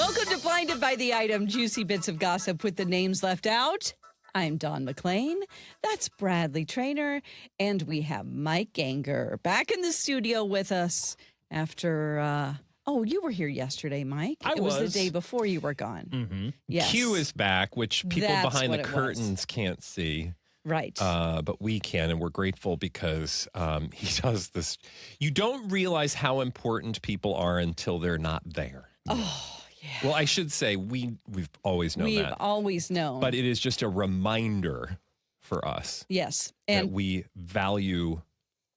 Welcome to Blinded by the Item, juicy bits of gossip with the names left out. I'm Dawn McClain. That's Bradley Traynor. And we have Mike Ganger back in the studio with us after, you were here yesterday, Mike. It was the day before you were gone. Mm-hmm. Yes. Q is back, which people That's behind what the it curtains can't see. Right. But we can, and we're grateful because he does this. You don't realize how important people are until they're not there. Oh, yeah. Well, I should say we've always known that. We've always known. But it is just a reminder for us. Yes. And And that we value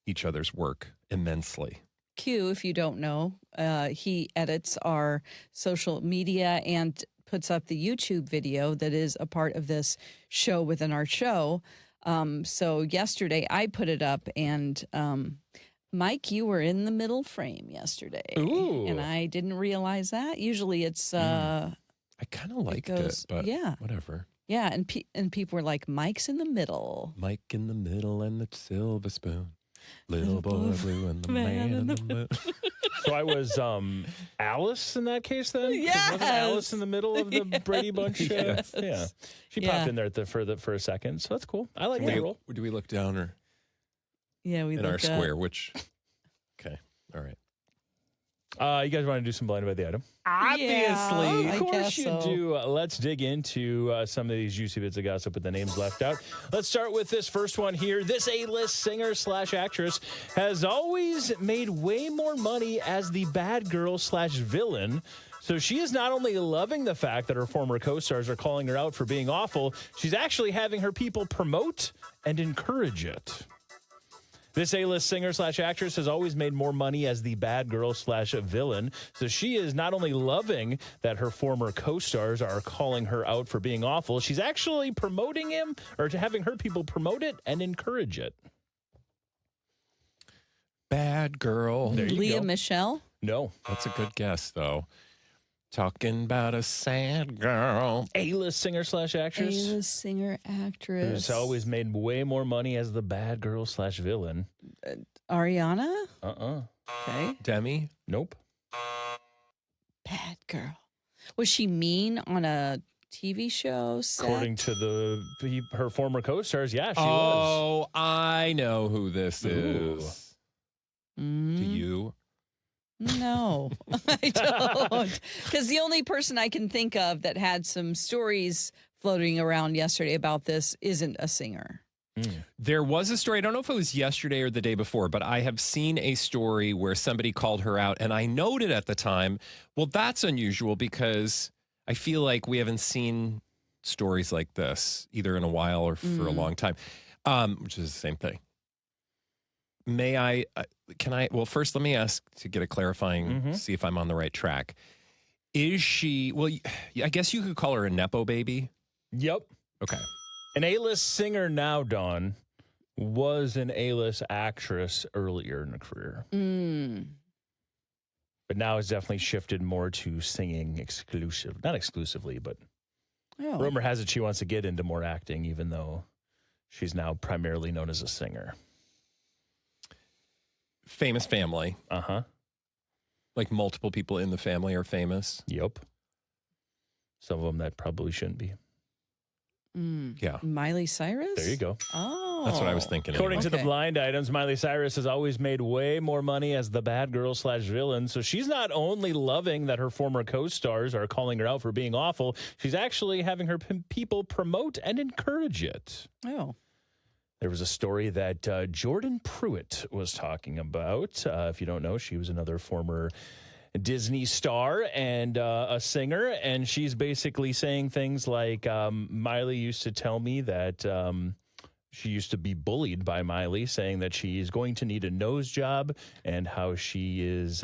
each other's work immensely. Q, if you don't know, he edits our social media and puts up the YouTube video that is a part of this show within our show. So yesterday I put it up, and Mike, you were in the middle frame yesterday. Ooh. And I didn't realize that. Usually it's I kind of liked it, but yeah. whatever. Yeah, and people were like, Mike's in the middle. Mike in the middle and the silver spoon. Little boy blue and the man in the moon. So I was Alice in that case then? Yes. Wasn't Alice in the middle of the Brady Bunch? Yes. Yeah. She popped in there for a second. So that's cool. I like that role. Do we look down or Yeah, we in our square? Which? Okay. All right. You guys want to do some Blinded by the Item? Obviously. I Of course guess you so. do. Let's dig into some of these juicy bits of gossip with the names left out. Let's start with this first one here. This A-list singer/actress has always made way more money as the bad girl/villain. So she is not only loving the fact that her former co-stars are calling her out for being awful, she's actually having her people promote and encourage it. This A-list singer/actress has always made more money as the bad girl/villain. So she is not only loving that her former co-stars are calling her out for being awful, she's actually promoting him, or having her people promote it and encourage it. Bad girl. There you Leah go. Michelle? No. That's a good guess, though. Talking about a sad girl. A-list singer/actress A-list singer actress. who's always made way more money as the bad girl/villain. Ariana? Okay. Demi? Nope. Bad girl. Was she mean on a TV show set? According to her former co-stars, yeah, she was. Oh, I know who this Ooh. is. Mm, Do you? No, I don't. Because the only person I can think of that had some stories floating around yesterday about this isn't a singer. There was a story. I don't know if it was yesterday or the day before, but I have seen a story where somebody called her out. And I noted at the time, well, that's unusual because I feel like we haven't seen stories like this either in a while or for a long time, which is the same thing. Well, first let me ask to get a clarifying, see if I'm on the right track. Is she, well, I guess you could call her a Nepo baby. Yep. Okay. An A-list singer now, Dawn, was an A-list actress earlier in her career. But now has definitely shifted more to singing not exclusively, but rumor has it she wants to get into more acting, even though she's now primarily known as a singer. Famous family. Uh-huh. Like multiple people in the family are famous. Yep. Some of them that probably shouldn't be. Yeah. Miley Cyrus? There you go. Oh. That's what I was thinking. According to the Okay. blind items, Miley Cyrus has always made way more money as the bad girl/villain. So she's not only loving that her former co-stars are calling her out for being awful, she's actually having her people promote and encourage it. Oh. There was a story that Jordan Pruitt was talking about. If you don't know, she was another former Disney star and a singer. And she's basically saying things like, Miley used to tell me that she used to be bullied by Miley, saying that she's going to need a nose job and how she is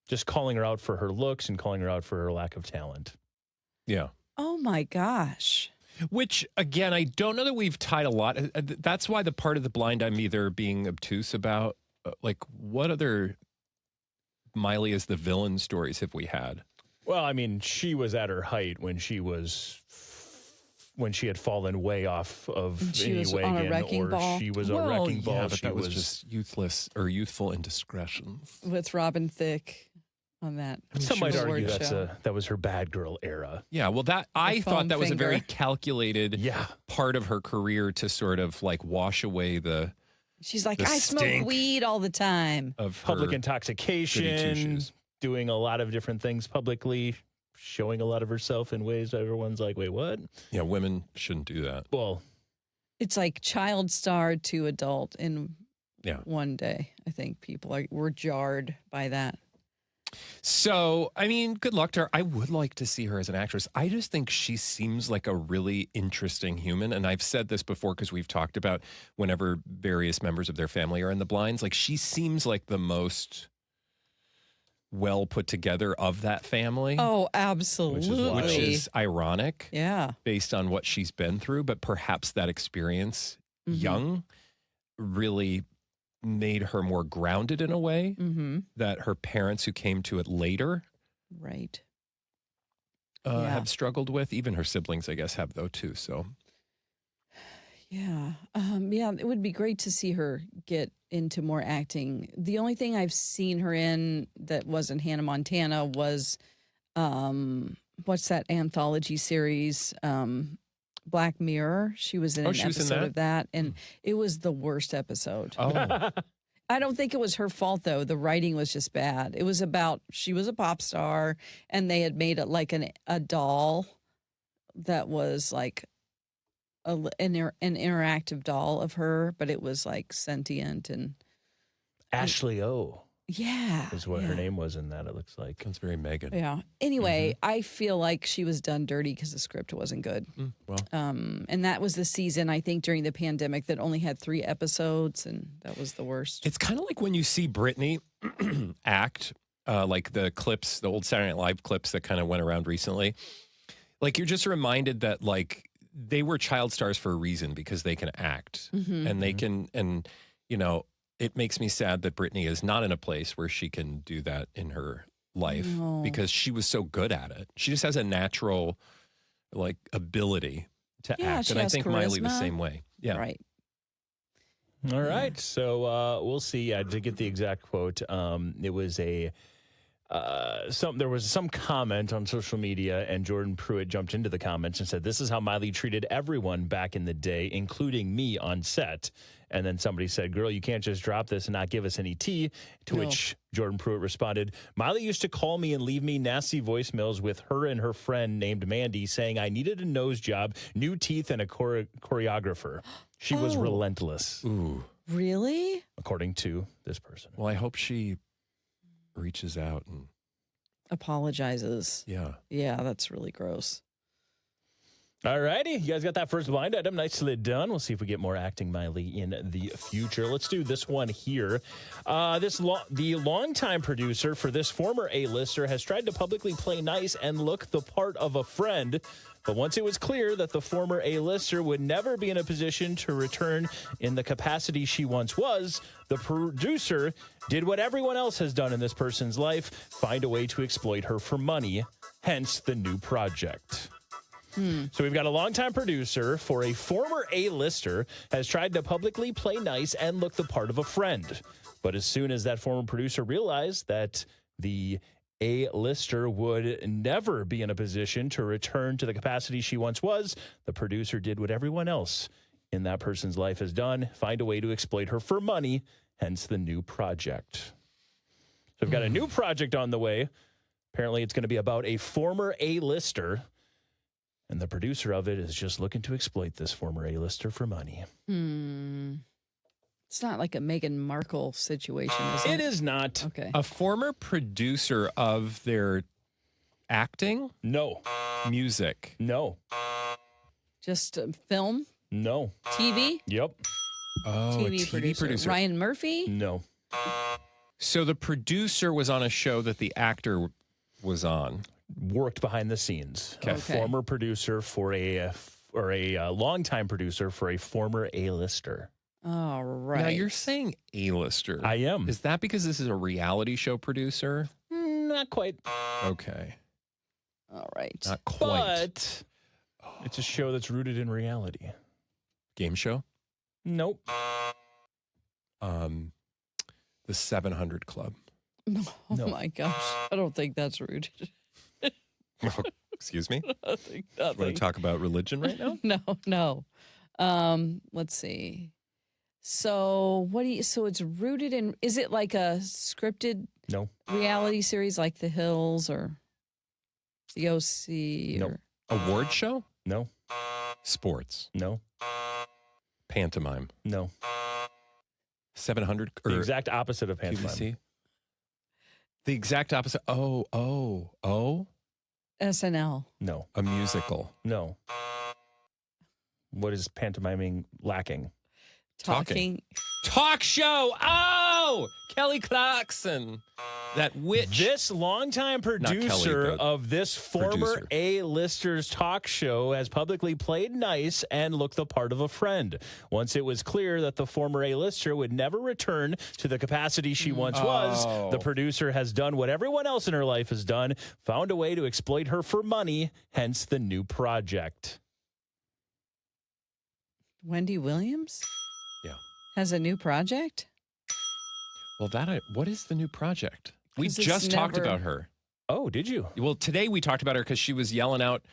just calling her out for her looks and calling her out for her lack of talent. Yeah. Oh, my gosh. Which, again, I don't know that we've tied a lot. That's why the part of the blind I'm either being obtuse about, like, what other Miley as the villain stories have we had? Well, I mean, she was at her height when she had fallen way off of She any was on a wagon, wrecking or ball. she was a wrecking ball. Yeah, but She that was just youthful indiscretions. With Robin Thicke. on that. Some might argue award show. that was her bad girl era. Yeah, well, I foam thought that was a very finger. calculated part of her career to sort of like wash away the She's like, the I smoke stink weed all the time. of Public her intoxication, goody two-shoes. doing a lot of different things publicly, showing a lot of herself in ways that everyone's like, wait, what? Yeah, women shouldn't do that. Well, It's like child star to adult in Yeah. one day. I think people were jarred by that. So, I mean, good luck to her. I would like to see her as an actress. I just think she seems like a really interesting human. And I've said this before because we've talked about whenever various members of their family are in the blinds. Like, she seems like the most well put together of that family. Oh, absolutely. Which is ironic yeah. based on what she's been through. But perhaps that experience, young, really made her more grounded in a way that her parents who came to it later Right. have struggled with. Even her siblings, I guess, have though too. So Yeah. Yeah, it would be great to see her get into more acting. The only thing I've seen her in that wasn't Hannah Montana was what's that anthology series? Black Mirror. She was in an she was in episode that? of that, and it was the worst episode. oh, I don't think it was her fault though. The writing was just bad. It was about she was a pop star, and they had made it like a doll that was like an interactive doll of her, but it was like sentient and Ashley O yeah, is what her name was in that, it looks like. that's very Meghan. Yeah. Anyway, I feel like she was done dirty because the script wasn't good. Well, And that was the season, I think, during the pandemic that only had 3 episodes, and that was the worst. it's kind of like when you see Britney act, like the clips, the old Saturday Night Live clips that kind of went around recently. Like you're just reminded that like they were child stars for a reason because they can act and they can, and you know, it makes me sad that Britney is not in a place where she can do that in her life because she was so good at it. She just has a natural like ability to act. she And I has think Miley the charisma. same way. Yeah. Right. All right. So we'll see. To get the exact quote, it was there was some comment on social media, and Jordan Pruitt jumped into the comments and said, "This is how Miley treated everyone back in the day, including me on set." And then somebody said, "Girl, you can't just drop this and not give us any tea." To which Jordan Pruitt responded, "Miley used to call me and leave me nasty voicemails with her and her friend named Mandy saying I needed a nose job, new teeth, and a choreographer. She was relentless." Ooh. Really? According to this person. Well, I hope she reaches out and Apologizes. yeah. Yeah, that's really gross. All righty. You guys got that first blind item nicely done. We'll see if we get more acting Miley in the future. Let's do this one here. The longtime producer for this former A-lister has tried to publicly play nice and look the part of a friend. But once it was clear that the former A-lister would never be in a position to return in the capacity she once was, the producer did what everyone else has done in this person's life, find a way to exploit her for money, hence the new project. So we've got a longtime producer for a former A-lister has tried to publicly play nice and look the part of a friend. But as soon as that former producer realized that the A-lister would never be in a position to return to the capacity she once was, the producer did what everyone else in that person's life has done, find a way to exploit her for money, hence the new project. So we've got a new project on the way. Apparently it's going to be about a former A-lister. And the producer of it is just looking to exploit this former A-lister for money. It's not like a Meghan Markle situation, is it? It is not. Okay. A former producer of their acting, No. music. No. Just film, No. TV, Yep. Oh, TV, a TV producer. Ryan Murphy. No. So the producer was on a show that the actor was on. Worked behind the scenes. Okay. A former producer for a longtime producer for a former A-lister. All right. Now you're saying A-lister. I am. Is that because this is a reality show producer? Not quite. Okay. All right. Not quite. But it's a show that's rooted in reality. Game show? Nope. The 700 Club. Oh No. my gosh. I don't think that's rude. Excuse me? Nothing. You want to talk about religion right now? No. Let's see. So so it's rooted in, is it like a scripted No. reality series like The Hills or The OC? Nope. Award show? No. Sports. No. Pantomime. No. 700 The or exact opposite of pantomime. QVC? The exact opposite. Oh. SNL. No. A musical. No. What is pantomiming lacking? Talking. Talk show. Oh, Kelly Clarkson. That witch. This longtime producer Kelly, the of this former producer. A-listers talk show has publicly played nice and looked the part of a friend. Once it was clear that the former A-lister would never return to the capacity she once was, the producer has done what everyone else in her life has done, found a way to exploit her for money, hence the new project. Wendy Williams? Yeah. Has a new project? Well, what is the new project? We 'Cause it's just talked never- about her. Oh, did you? Well, today we talked about her because she was yelling out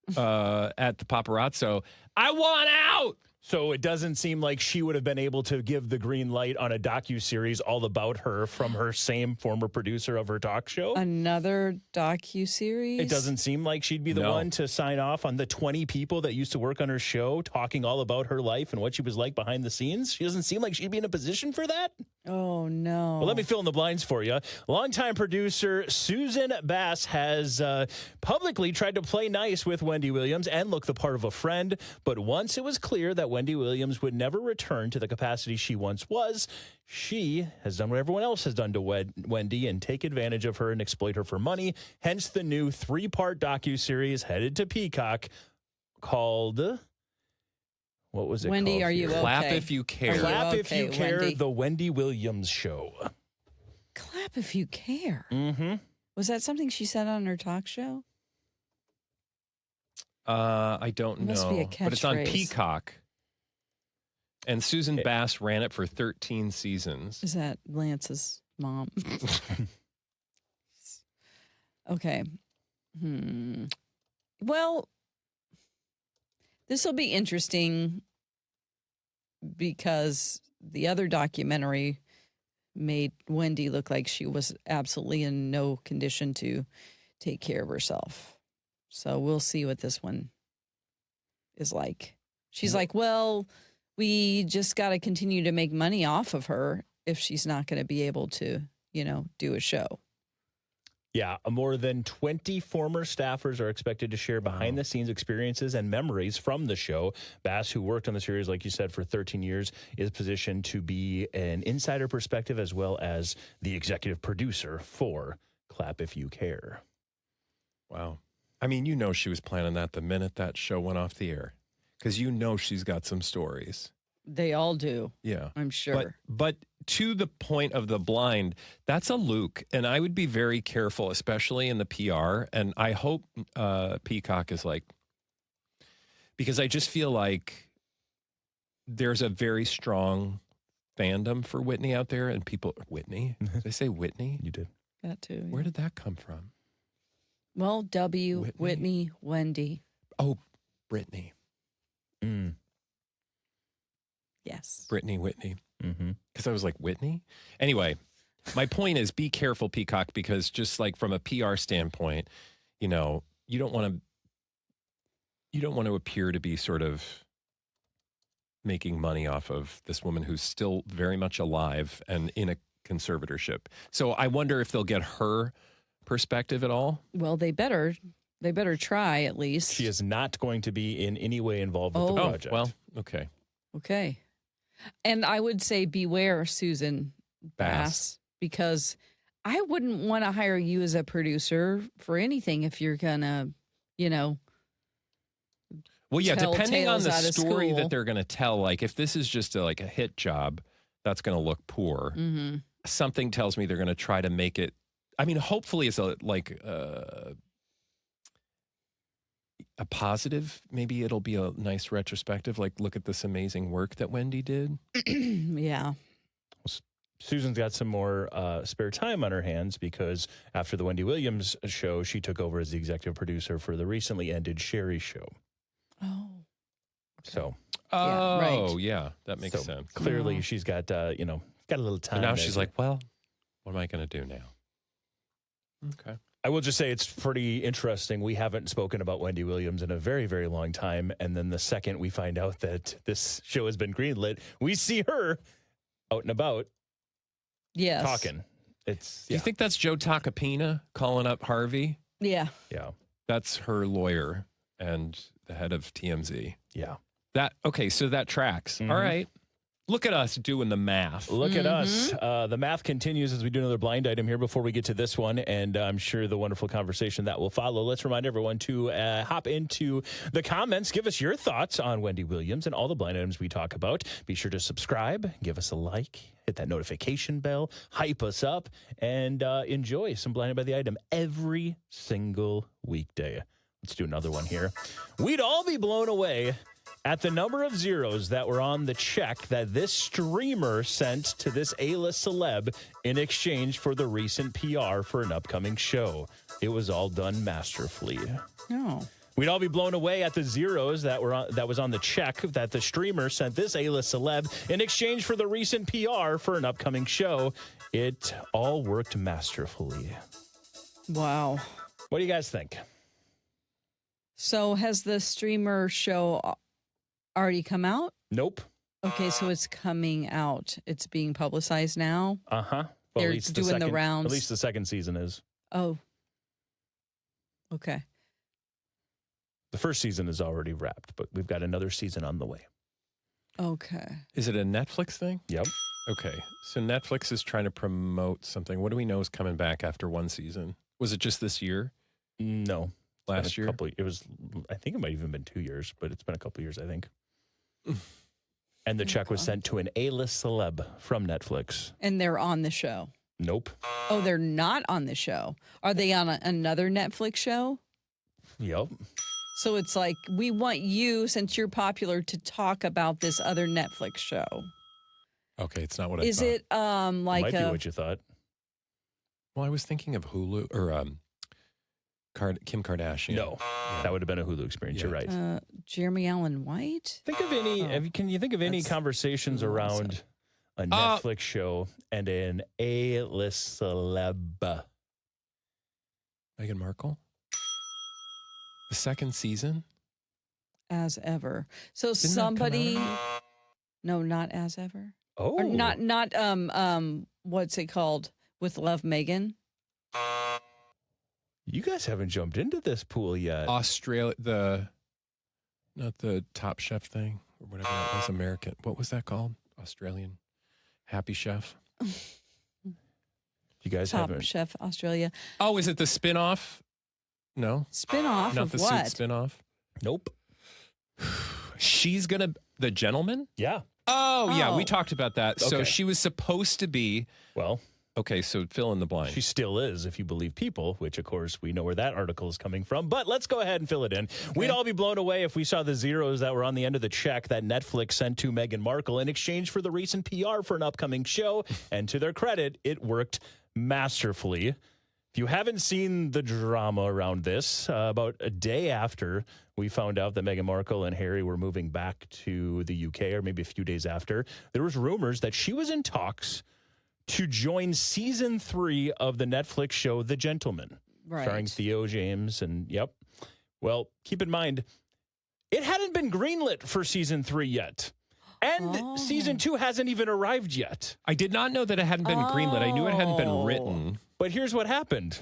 at the paparazzo, I want out. So it doesn't seem like she would have been able to give the green light on a docuseries all about her from her same former producer of her talk show? Another docuseries? It doesn't seem like she'd be the No. one to sign off on the 20 people that used to work on her show talking all about her life and what she was like behind the scenes. She doesn't seem like she'd be in a position for that. Oh, no. Well, let me fill in the blinds for you. Longtime producer Susan Bass has publicly tried to play nice with Wendy Williams and look the part of a friend. But once it was clear that Wendy Williams would never return to the capacity she once was, she has done what everyone else has done to Wendy and take advantage of her and exploit her for money. Hence the new 3-part docuseries headed to Peacock called... What was it Wendy, called are you here? okay? Clap if you care. Clap if you okay, care, Wendy? The Wendy Williams Show. Clap if you care. Mm-hmm. Was that something she said on her talk show? I don't It must be a know. But it's on catchphrase. Peacock. And Susan Bass ran it for 13 seasons. Is that Lance's mom? Okay. Well, this will be interesting because the other documentary made Wendy look like she was absolutely in no condition to take care of herself. So we'll see what this one is like. She's like, well, we just got to continue to make money off of her if she's not going to be able to, do a show. Yeah, more than 20 former staffers are expected to share behind-the-scenes experiences and memories from the show. Bass, who worked on the series, like you said, for 13 years, is positioned to be an insider perspective as well as the executive producer for Clap If You Care. Wow. I mean, she was planning that the minute that show went off the air because she's got some stories. They all do. Yeah. I'm sure. But to the point of the blind, that's a Luke. And I would be very careful, especially in the PR. And I hope Peacock is because I just feel like there's a very strong fandom for Whitney out there. And Whitney? Did I say Whitney? You did. That too. Where did that come from? Well, Whitney, Wendy. Oh, Brittany. Mm. Yes. Brittany Whitney. Mm-hmm. Because I was like, Whitney? Anyway, my point is be careful, Peacock, because just like from a PR standpoint, you don't want to appear to be sort of making money off of this woman who's still very much alive and in a conservatorship. So I wonder if they'll get her perspective at all. Well, they better try at least. She is not going to be in any way involved with the project. Well, okay. Okay. And I would say beware, Susan Bass, because I wouldn't want to hire you as a producer for anything if you're going to, Well, yeah, tell depending on tales the out of story school. that they're going to tell, like if this is just a hit job, that's going to look poor. Mm-hmm. Something tells me they're going to try to make it. I mean, hopefully it's a positive. Maybe it'll be a nice retrospective. Like, look at this amazing work that Wendy did. Yeah. Susan's got some more spare time on her hands because after the Wendy Williams show, she took over as the executive producer for the recently ended Sherry show. Oh. So, Oh, right. yeah, that makes sense. Clearly, she's got got a little time. And now she's like, well, what am I going to do now? Okay. I will just say it's pretty interesting. We haven't spoken about Wendy Williams in a very, very long time. And then the second we find out that this show has been greenlit, we see her out and about talking. Do you think that's Joe Tacopina calling up Harvey? Yeah. Yeah. That's her lawyer and the head of TMZ. Yeah. So that tracks. Mm-hmm. All right. Look at us doing the math. Look at us. The math continues as we do another blind item here before we get to this one, and I'm sure the wonderful conversation that will follow. Let's remind everyone to hop into the comments. Give us your thoughts on Wendy Williams and all the blind items we talk about. Be sure to subscribe, give us a like, hit that notification bell, hype us up, and enjoy some Blinded by the Item every single weekday. Let's do another one here. We'd all be blown away at the number of zeros that were on the check that this streamer sent to this A-list celeb in exchange for the recent PR for an upcoming show. It was all done masterfully. Oh. We'd all be blown away at the zeros that was on the check that the streamer sent this A-list celeb in exchange for the recent PR for an upcoming show. It all worked masterfully. Wow. What do you guys think? So has the streamer show already come out? Nope. Okay, so it's coming out. It's being publicized now. Uh-huh. Well, They're doing the rounds. At least the second season is. Oh. Okay. The first season is already wrapped, but we've got another season on the way. Okay. Is it a Netflix thing? Yep. Okay. So Netflix is trying to promote something. What do we know is coming back after one season? Was it just this year? No. Last year? It was, I think it might have even been 2 years, but it's been a couple years, I think. And the check was sent to an A-list celeb from Netflix. And they're on the show. Nope. Oh, they're not on the show. Are they on another Netflix show? Yep. So it's like, we want you, since you're popular, to talk about this other Netflix show. Okay, it's not what I Is thought. it like Might be what you thought. Well, I was thinking of Hulu or Kim Kardashian. No, that would have been a Hulu experience. Yeah. You're right. Jeremy Allen White? Think of any. Can you think of any That's conversations around a Netflix show and an A-list celeb? Meghan Markle? The second season? As ever. So Didn't that come somebody, out? no, not as ever. Oh, Or not what's it called? With Love, Meghan? you guys haven't jumped into this pool yet. Australia, not the Top Chef thing or whatever that was, American. What was that called? Australian Happy Chef? You guys Top haven't. Chef Australia. Oh, is it the spinoff? No, Spin-off not of the what? Suit spinoff. Nope. She's the gentleman. Yeah. Oh, yeah, we Oh. talked about that. So Okay. she was supposed to be. Well, Okay, so fill in the blank. she still is, if you believe People, which, of course, we know where that article is coming from. But let's go ahead and fill it in. We'd all be blown away if we saw the zeros that were on the end of the check that Netflix sent to Meghan Markle in exchange for the recent PR for an upcoming show. And to their credit, it worked masterfully. If you haven't seen the drama around this, about a day after we found out that Meghan Markle and Harry were moving back to the UK, or maybe a few days after, there was rumors that she was in talks to join season 3 of the Netflix show The Gentleman, starring Right. Theo James. And well, keep in mind, it hadn't been greenlit for season 3 yet. And season 2 hasn't even arrived yet. I did not know that it hadn't been greenlit. I knew it hadn't been written. But here's what happened.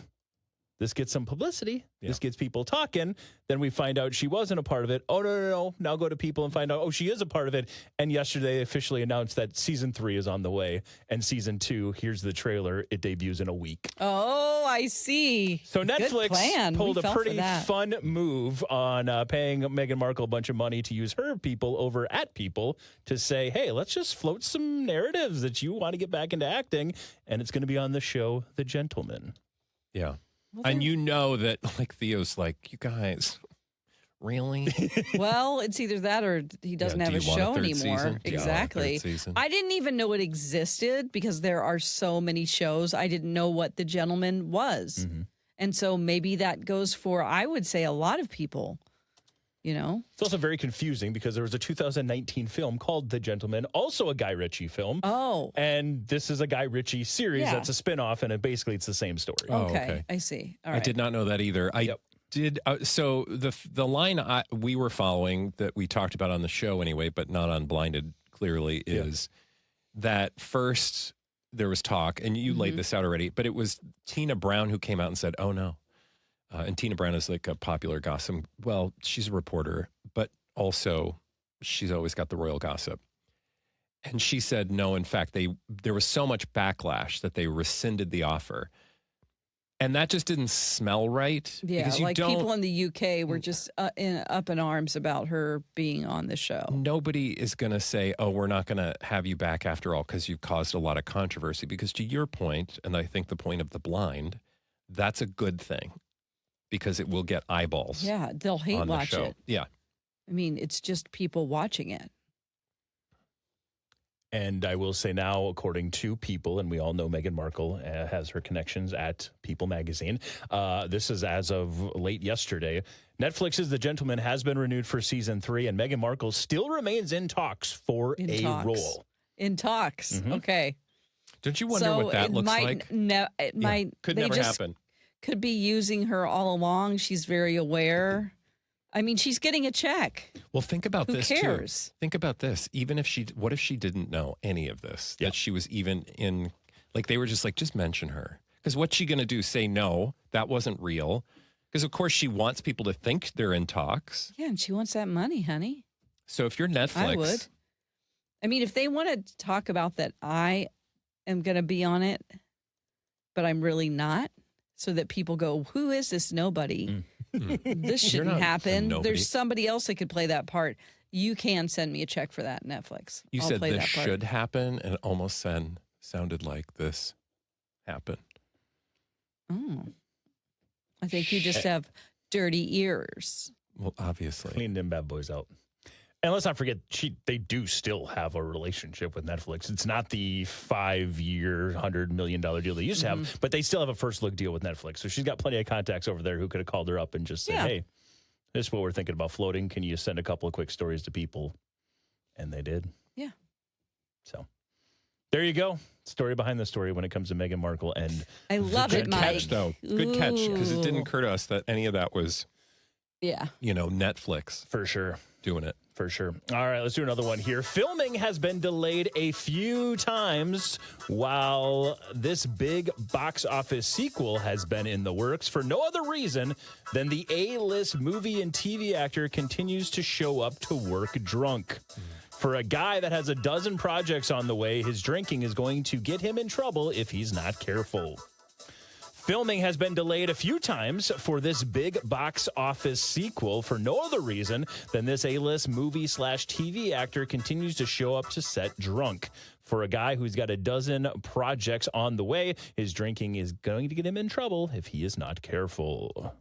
This gets some publicity. Yeah. This gets people talking. Then we find out she wasn't a part of it. Oh, no. Now go to People and find out, she is a part of it. And yesterday they officially announced that season 3 is on the way. And season 2, here's the trailer. It debuts in a week. Oh, I see. So Good Netflix plan. pulled We a fell for pretty that. fun move on paying Meghan Markle a bunch of money to use her people over at People to say, hey, let's just float some narratives that you want to get back into acting. And it's going to be on the show The Gentleman. Yeah. Well, And they're- you know that, like, Theo's like, you guys, Really? Well, it's either that or he doesn't Yeah, have do a you want a show third anymore. season? Do you want a Exactly. third season? I didn't even know it existed because there are so many shows. I didn't know what The Gentleman was. Mm-hmm. And so maybe that goes for, I would say, a lot of people, you know? It's also very confusing because there was a 2019 film called The Gentleman, also a Guy Ritchie film. Oh. And this is a Guy Ritchie series Yeah. that's a spinoff, and basically it's the same story. Oh, Okay. okay. I see. All right. I did not know that either. I did. So the line we were following that we talked about on the show anyway, but not on Blinded clearly, is that first there was talk, and you laid this out already, but it was Tina Brown who came out and said, "Oh no." And Tina Brown is like a popular gossip. Well, she's a reporter, but also she's always got the royal gossip. And she said, no, in fact, there was so much backlash that they rescinded the offer. And that just didn't smell right. Yeah, because like people in the UK were just up in arms about her being on the show. Nobody is going to say, oh, we're not going to have you back after all because you've caused a lot of controversy. Because to your point, and I think the point of the blind, that's a good thing. Because it will get eyeballs. Yeah, they'll hate on the watch show. it. Yeah. I mean, it's just people watching it. And I will say now, according to People, and we all know Meghan Markle has her connections at People magazine. This is as of late yesterday. Netflix's The Gentleman has been renewed for season 3, and Meghan Markle still remains in talks for role. In talks. Okay. Don't you wonder what that looks like? It might. Could they never just happen. Could be using her all along. She's very aware. I mean, she's getting a check. Well, think about Who this cares? too. Think about this. Even if what if she didn't know any of this? That she was even in, like they were just like, just mention her. Because what's she going to do? Say no, that wasn't real. Because of course she wants people to think they're in talks. Yeah, and she wants that money, honey. So if you're Netflix, I would. I mean, if they want to talk about that, I am going to be on it, but I'm really not. So that people go, who is this nobody? This shouldn't happen. There's somebody else that could play that part. You can send me a check for that, Netflix. You I'll said play this that part. should happen, and it almost sounded like this happened. Oh. I think you just have dirty ears. Well, obviously. Clean them bad boys out. And let's not forget, they do still have a relationship with Netflix. It's not the 5-year, $100 million deal they used to have, but they still have a first look deal with Netflix. So she's got plenty of contacts over there who could have called her up and just said, hey, this is what we're thinking about floating. Can you send a couple of quick stories to People? And they did. Yeah. So there you go. Story behind the story when it comes to Meghan Markle. And I love it, Good Mike. catch, though. Good catch, because it didn't occur to us that any of that was, Netflix. For sure. Doing it. For sure. All right, let's do another one here. Filming has been delayed a few times while this big box office sequel has been in the works for no other reason than the A-list movie and TV actor continues to show up to work drunk. For a guy that has a dozen projects on the way, his drinking is going to get him in trouble if he's not careful. Filming has been delayed a few times for this big box office sequel for no other reason than this A-list movie/TV actor continues to show up to set drunk. For a guy who's got a dozen projects on the way, his drinking is going to get him in trouble if he is not careful.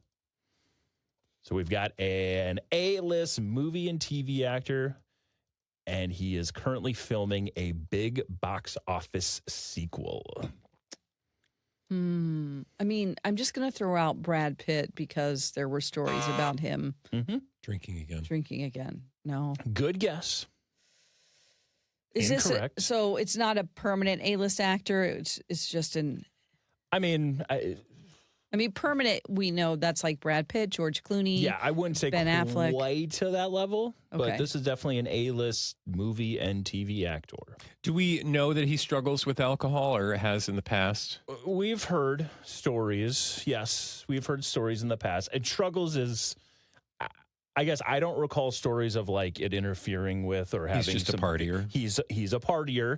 So we've got an A-list movie and TV actor, and he is currently filming a big box office sequel. I mean, I'm just going to throw out Brad Pitt because there were stories about him Drinking again. drinking again. No. Good guess. Is Incorrect. this so it's not a permanent A-list actor, it's just an I mean, permanent, we know that's like Brad Pitt, George Clooney. yeah, I wouldn't say Ben Affleck. quite to that level, Okay. but this is definitely an A-list movie and TV actor. Do we know that he struggles with alcohol or has in the past? We've heard stories. Yes, we've heard stories in the past. And struggles is, I guess I don't recall stories of like it interfering with or having. He's just a partier. He's a partier.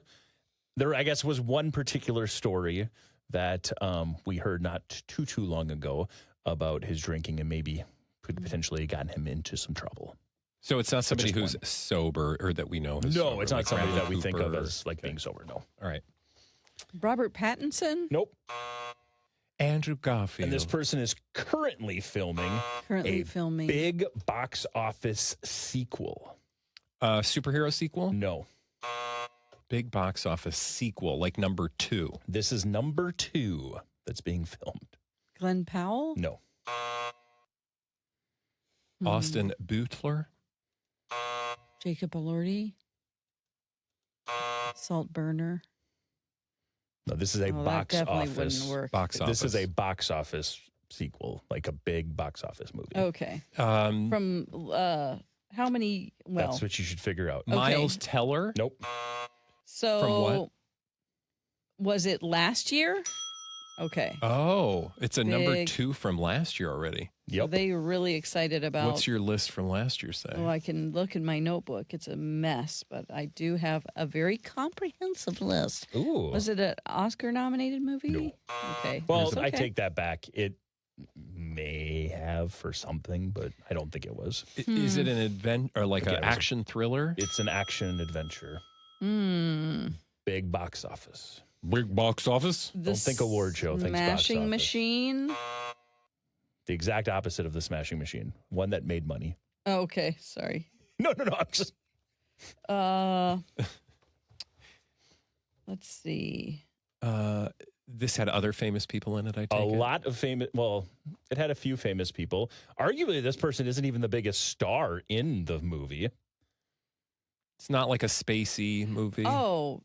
There, I guess, was one particular story that we heard not too long ago about his drinking and maybe could potentially gotten him into some trouble. So it's not somebody who's sober or that we know is No, sober, it's not like somebody Bradley that we think of Cooper as like being sober. No. All right. Robert Pattinson? Nope. Andrew Garfield. And this person is currently filming a big box office sequel. Superhero sequel? No. Big box office sequel, like number 2. This is number 2 that's being filmed. Glenn Powell? No. Austin Butler? Jacob Elordi? Saltburner? No, this is a box that definitely office. wouldn't work. This is a box office sequel, like a big box office movie. Okay. From how many? Well, that's what you should figure out. Miles Teller? Nope. So from what? Was it last year? Okay. Oh, it's a number Big. 2 from last year already. Yep. So they were really excited about. What's your list from last year say? Well, I can look in my notebook. It's a mess, but I do have a very comprehensive list. Ooh. Was it an Oscar-nominated movie? No. Okay. Well, That's I okay. take that back. It may have for something, but I don't think it was. Is it an advent or like Okay, an action thriller? It's an action adventure. Big box office. Big box office? Don't think award show. Think box Smashing office. Machine. The exact opposite of the Smashing Machine. One that made money. Oh, okay, sorry. No. I'm just. Let's see. This had other famous people in it, I take A it? lot of famous. Well, it had a few famous people. Arguably, this person isn't even the biggest star in the movie. It's not like a spacey movie. Oh,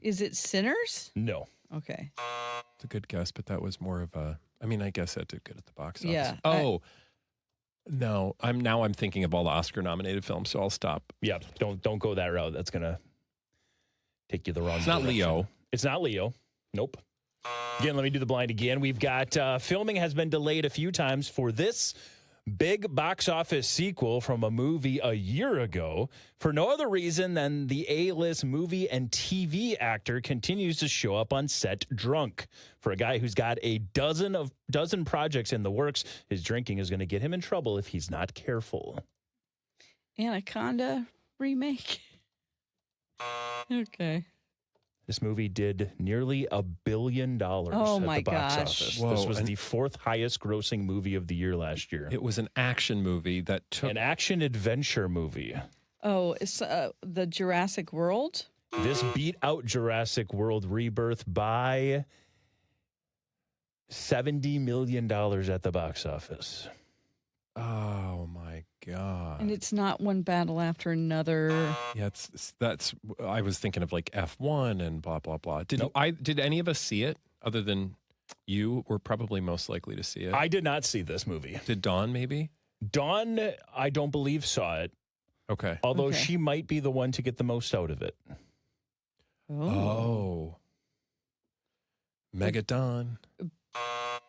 is it Sinners? No. Okay. It's a good guess, but that was more of a. I mean, I guess that did good at the box office. Yeah, Oh, no. I'm thinking of all the Oscar-nominated films, so I'll stop. Yeah. Don't go that route. That's gonna take you the wrong. It's not direction. Leo. It's not Leo. Nope. Again, let me do the blind again. We've got filming has been delayed a few times for this big box office sequel from a movie a year ago for no other reason than the A-list movie and TV actor continues to show up on set drunk. For a guy who's got a dozen projects in the works, his drinking is going to get him in trouble if he's not careful. Anaconda remake. Okay. This movie did nearly $1 billion Oh, at my the box gosh. office. Whoa, This was and- the 4th highest grossing movie of the year last year. It was an action movie that took. An action adventure movie. Oh, it's the Jurassic World. This beat out Jurassic World Rebirth by $70 million at the box office. Oh my god! And it's not one battle after another. Yeah, that's. I was thinking of like F1 and blah blah blah. Did any of us see it other than you? Were probably most likely to see it. I did not see this movie. Did Dawn maybe? Dawn, I don't believe, saw it, Okay. although Okay. she might be the one to get the most out of it. Oh. Megadon.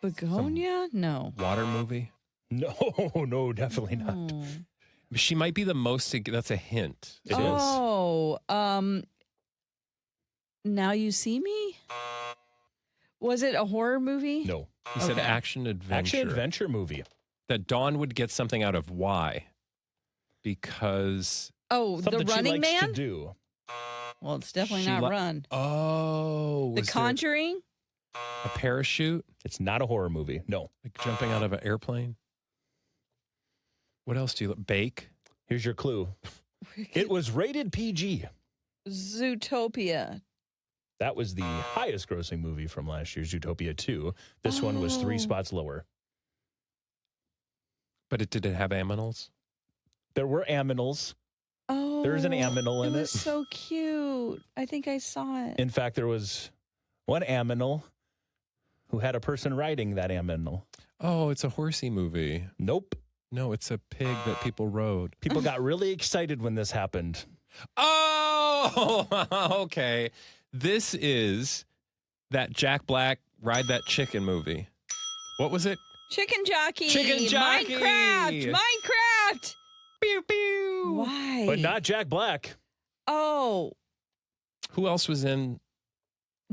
Begonia? No. Water movie. No, definitely not. Oh. She might be the most. That's a hint. It is. Oh, Now You See Me? Was it a horror movie? No. He said Okay. action adventure. Action adventure movie. That Dawn would get something out of. Why? Because. Oh, Something The Running she likes Man? to do. Well, it's definitely She not li- Run. Oh. The was there Conjuring? a parachute? It's not a horror movie. No. Like jumping out of an airplane? What else do you bake? Here's your clue. It was rated PG. Zootopia. That was the highest grossing movie from last year, Zootopia 2. This one was 3 Oh. spots lower. But did it have aminals? There were aminals. Oh. There's an aminal in It it. was so cute. I think I saw it. In fact, there was one aminal who had a person riding that aminal. Oh, it's a horsey movie. Nope. No, it's a pig that people rode. People got really excited when this happened. Oh, okay. This is that Jack Black Ride That Chicken movie. What was it? Chicken Jockey. Chicken Jockey. Minecraft. Pew, pew. Why? But not Jack Black. Oh, Who else was in?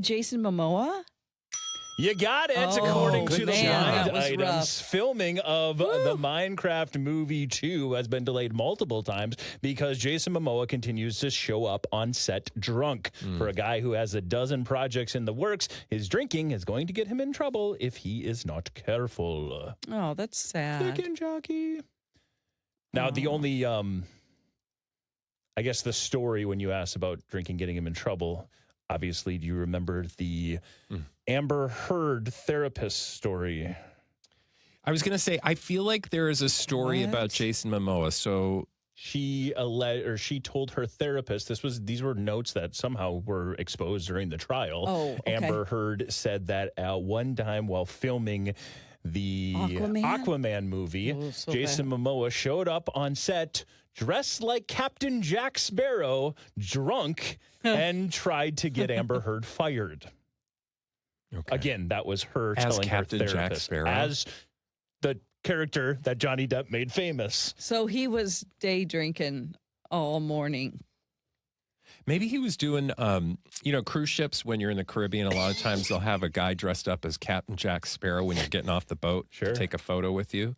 Jason Momoa? You got it. Oh, According to the man, blind that was items, rough. filming of the Minecraft movie 2 has been delayed multiple times because Jason Momoa continues to show up on set drunk. For a guy who has a dozen projects in the works, his drinking is going to get him in trouble if he is not careful. Oh, that's sad. Chicken jockey. Now, the only, I guess the story when you asked about drinking getting him in trouble, obviously, do you remember the Amber Heard therapist story? I was going to say, I feel like there is a story What? about Jason Momoa. So She told her therapist, these were notes that somehow were exposed during the trial. Oh, okay. Amber Heard said that one time while filming the Aquaman movie, Jason Momoa showed up on set dressed like Captain Jack Sparrow, drunk, and tried to get Amber Heard fired. okay. Again, that was her As telling Captain her Jack therapist. Sparrow? As the character that Johnny Depp made famous. So he was day drinking all morning. Maybe he was doing, cruise ships when you're in the Caribbean. A lot of times they'll have a guy dressed up as Captain Jack Sparrow when you're getting off the boat Sure. to take a photo with you.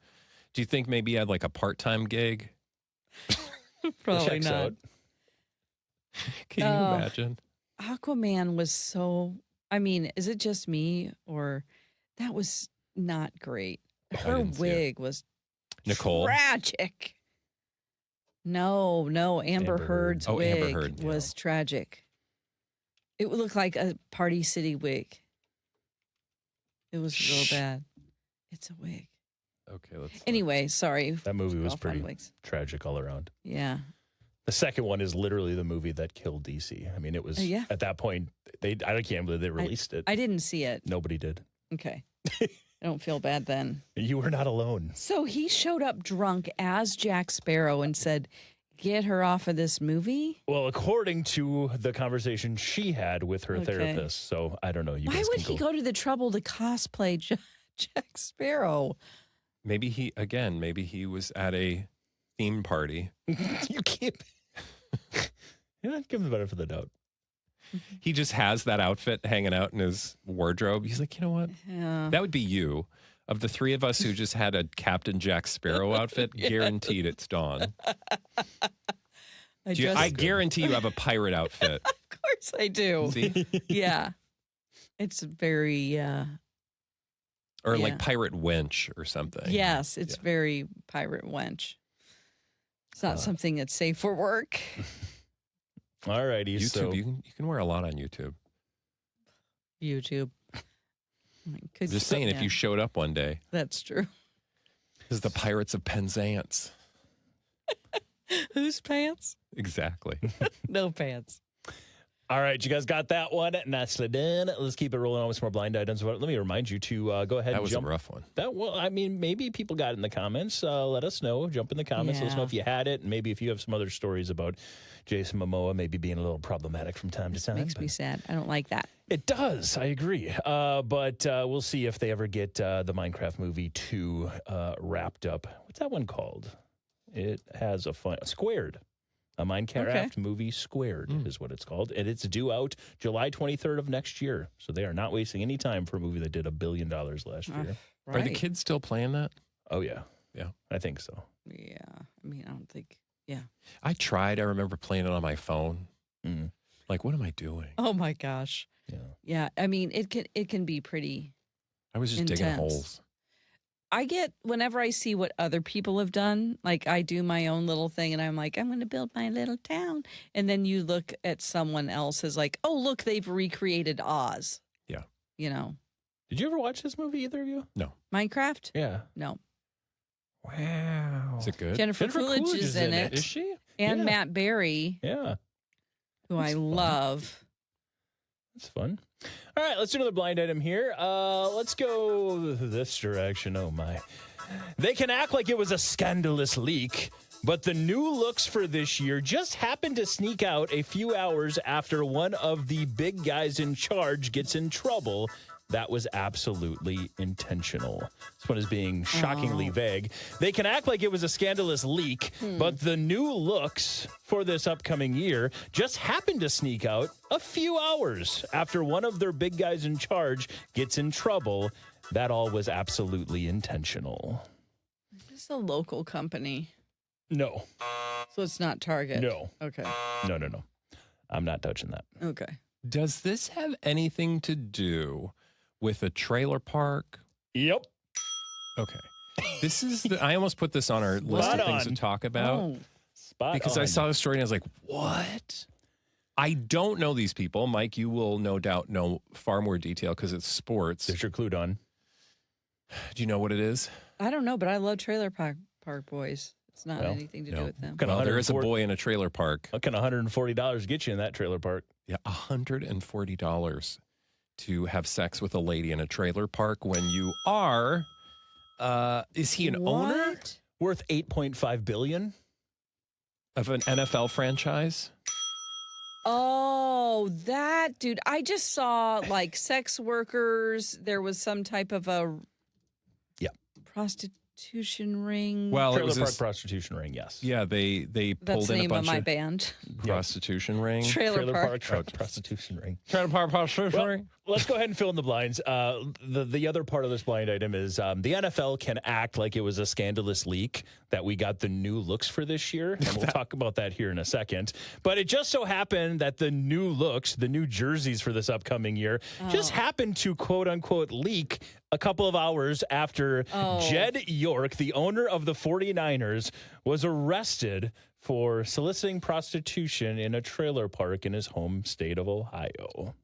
Do you think maybe he had like a part-time gig? Probably Checks not. out. Can you imagine? Aquaman was so, I mean, is it just me or that was not great? Her didn't see it. wig was Nicole? tragic. No, Amber Amber Heard. Heard's Oh, Amber wig Heard, was tragic. It would look like a Party City wig. It was real bad. It's a wig. Okay, let's. Anyway, sorry. That movie was Off on pretty wigs. tragic all around. Yeah. The second one is literally the movie that killed DC. I mean, it was yeah. at that point. I can't believe they released it. I didn't see it. Nobody did. Okay. I don't feel bad then. You were not alone. So he showed up drunk as Jack Sparrow and said, "Get her off of this movie." Well, according to the conversation she had with her Okay. therapist, so I don't know. You Why guys would can he go to the trouble to cosplay Jack Sparrow? Maybe he was at a theme party. You can't. You're not giving the benefit of the doubt. He just has that outfit hanging out in his wardrobe. He's like, you know what? Yeah. That would be you. Of the three of us who just had a Captain Jack Sparrow outfit, guaranteed it's Dawn. I guarantee you have a pirate outfit. Of course I do. See? Yeah. It's very, Or Yeah. like pirate wench or something. yes, it's very pirate wench. It's not something that's safe for work. All righty. YouTube, So you can wear a lot on YouTube. YouTube. I'm just saying, if you showed up one day, That's true. this is the Pirates of Penzance. Whose pants? Exactly. No pants. all right, you guys got that one. Nicely done. Let's keep it rolling on with some more blind items. Let me remind you to go ahead That and was jump. a rough one. Maybe people got it in the comments. Let us know. Jump in the comments. Let us know Yeah. if you had it, and maybe if you have some other stories about Jason Momoa maybe being a little problematic from time to time. Makes me sad. I don't like that. It does. I agree. But we'll see if they ever get the Minecraft movie 2 wrapped up. What's that one called? It has a fun Squared. A Minecraft movie Squared is what it's called. And it's due out July 23rd of next year. So they are not wasting any time for a movie that did $1 billion last year. Right. Are the kids still playing that? Oh, yeah. Yeah. I think so. Yeah. I mean, I don't think. Yeah. I tried. I remember playing it on my phone. Mm. Like, what am I doing? Oh my gosh. Yeah. Yeah. I mean, it can be pretty. I was just digging Intense. holes. I get whenever I see what other people have done, like I do my own little thing and I'm like, I'm going to build my little town. And then you look at someone else as like, oh, look, they've recreated Oz. Yeah. You know, Did you ever watch this movie, either of you? No. Minecraft? Yeah. No. Wow. Is it good? Jennifer Coolidge is in it. Is she? And Yeah. Matt Berry, Yeah. who That's I fun. love. That's fun. All right, let's do another blind item here. Let's go this direction. Oh, my. They can act like it was a scandalous leak, but the new looks for this year just happened to sneak out a few hours after one of the big guys in charge gets in trouble that was absolutely intentional. This one is being shockingly vague. They can act like it was a scandalous leak, but the new looks for this upcoming year just happened to sneak out a few hours after one of their big guys in charge gets in trouble. That all was absolutely intentional. It's a local company. No. So it's not Target? No. Okay. No. I'm not touching that. Okay. Does this have anything to do with a trailer park? Yep. Okay. This is I almost put this on our list of things to talk about because I saw the story and I was like, what? I don't know these people. Mike, you will no doubt know far more detail because it's sports. There's your clue, Don. Do you know what it is? I don't know, but I love Trailer Park Boys. It's not anything to do with them. Well, there is a boy in a trailer park. What can $140 get you in that trailer park? Yeah, $140 to have sex with a lady in a trailer park when you are, is he an owner? Worth $8.5 billion. Of an NFL franchise? Oh, that dude. I just saw like sex workers. There was some type of a prostitution ring. Well, trailer it was park prostitution ring, yes. Yeah, they That's pulled the in a name of bunch my of band. prostitution ring. Trailer Park prostitution ring. Trailer park prostitution ring. Let's go ahead and fill in the blinds. The other part of this blind item is the NFL can act like it was a scandalous leak that we got the new looks for this year. And we'll talk about that here in a second. But it just so happened that the new looks, the new jerseys for this upcoming year, just happened to quote unquote leak a couple of hours after Jed York, the owner of the 49ers, was arrested for soliciting prostitution in a trailer park in his home state of Ohio.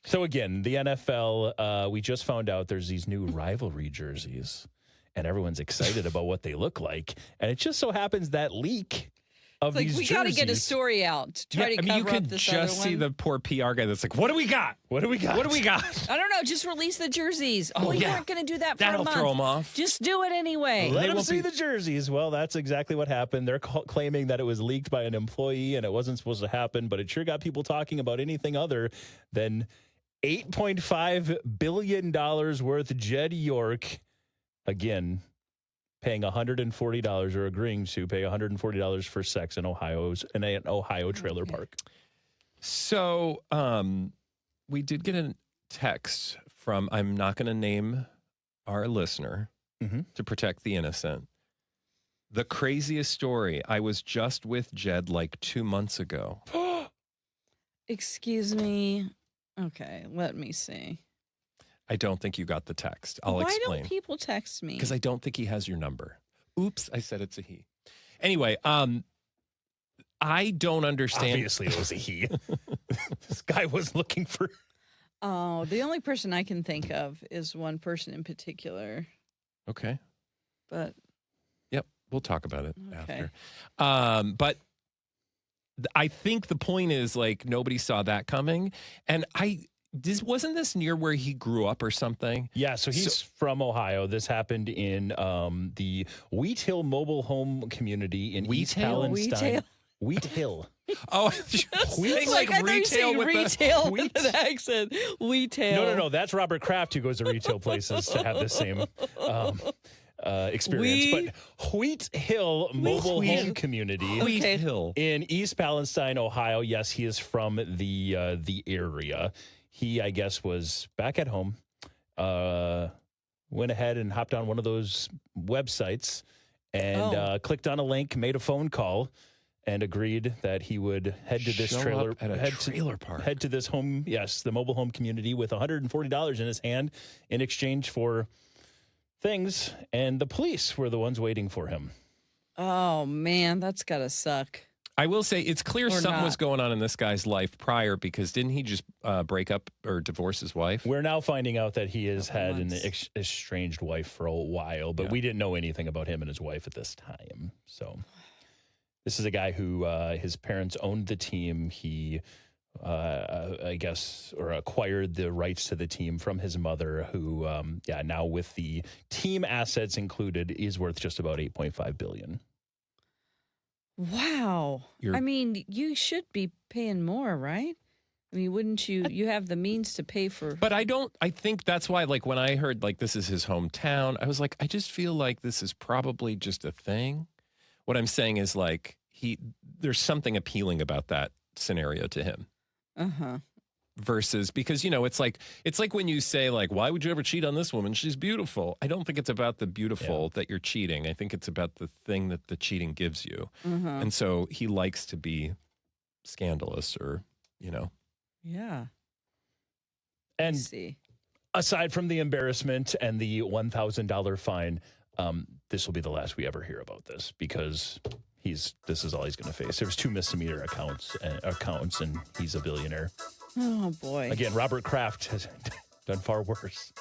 So again, the NFL, we just found out there's these new rivalry jerseys, and everyone's excited about what they look like. And it just so happens that leak of these jerseys. We got to get a story out to try to cover you could up this just other see one. the poor PR guy that's like, what do we got? What do we got? What do we got? I don't know. Just release the jerseys. Oh, we weren't going to do that for That'll a month. throw them off. Just do it anyway. Let them see the jerseys. Well, that's exactly what happened. They're claiming that it was leaked by an employee and it wasn't supposed to happen, but it sure got people talking about anything other than $8.5 billion worth Jed York, again, paying $140 or agreeing to pay $140 for sex in an Ohio trailer park. So we did get a text from, I'm not going to name our listener to protect the innocent. The craziest story. I was just with Jed like 2 months ago. Excuse me. Okay, let me see. I don't think you got the text. I'll explain. Why don't people text me? Because I don't think he has your number. Oops, I said it's a he. Anyway, I don't understand. Obviously, it was a he. This guy was looking for. Oh, the only person I can think of is one person in particular. Okay. But. Yep, we'll talk about it after. But I think the point is like nobody saw that coming. And wasn't this near where he grew up or something? Yeah, so he's from Ohio. This happened in the Wheat Hill mobile home community in East Palestine. Wheat Hill. Oh, like retail with retail with an accent. Wheatail. No. That's Robert Kraft who goes to retail places to have the same experience. But Wheat Hill mobile home community Wheat Hill in East Palestine, Ohio. Yes, he is from the area. He, I guess, was back at home. Went ahead and hopped on one of those websites and clicked on a link, made a phone call, and agreed that he would head to this trailer park. Head to this home, the mobile home community with $140 in his hand in exchange for things, and the police were the ones waiting for him. Oh, man, that's got to suck. I will say it's clear something was going on in this guy's life prior because didn't he just break up or divorce his wife? We're now finding out that he has had an estranged wife for a while, but we didn't know anything about him and his wife at this time. So this is a guy who his parents owned the team. He, I guess, or acquired the rights to the team from his mother, who, now with the team assets included, is worth just about $8.5 billion. Wow. I mean, you should be paying more, right? I mean, wouldn't you have the means to pay for? But I think that's why, like, when I heard, like, this is his hometown, I was like, I just feel like this is probably just a thing. What I'm saying is, like, there's something appealing about that scenario to him. Uh-huh. Versus, because, it's like when you say, like, why would you ever cheat on this woman? She's beautiful. I don't think it's about the beautiful that you're cheating. I think it's about the thing that the cheating gives you. And so he likes to be scandalous or, Yeah. And see. Aside from the embarrassment and the $1,000 fine, this will be the last we ever hear about this because this is all he's going to face. There's 2 misdemeanor accounts, and he's a billionaire. Oh, boy. Again, Robert Kraft has done far worse.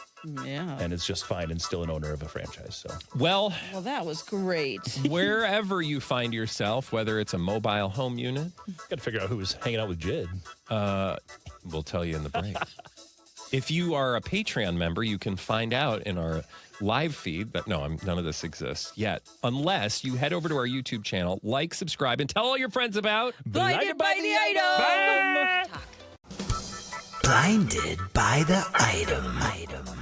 Yeah. And is just fine and still an owner of a franchise. So, well, that was great. Wherever you find yourself, whether it's a mobile home unit, got to figure out who was hanging out with Jid. We'll tell you in the break. If you are a Patreon member, you can find out in our live feed that none of this exists yet, unless you head over to our YouTube channel, like, subscribe, and tell all your friends about Blinded by the Item. Blinded by the Item.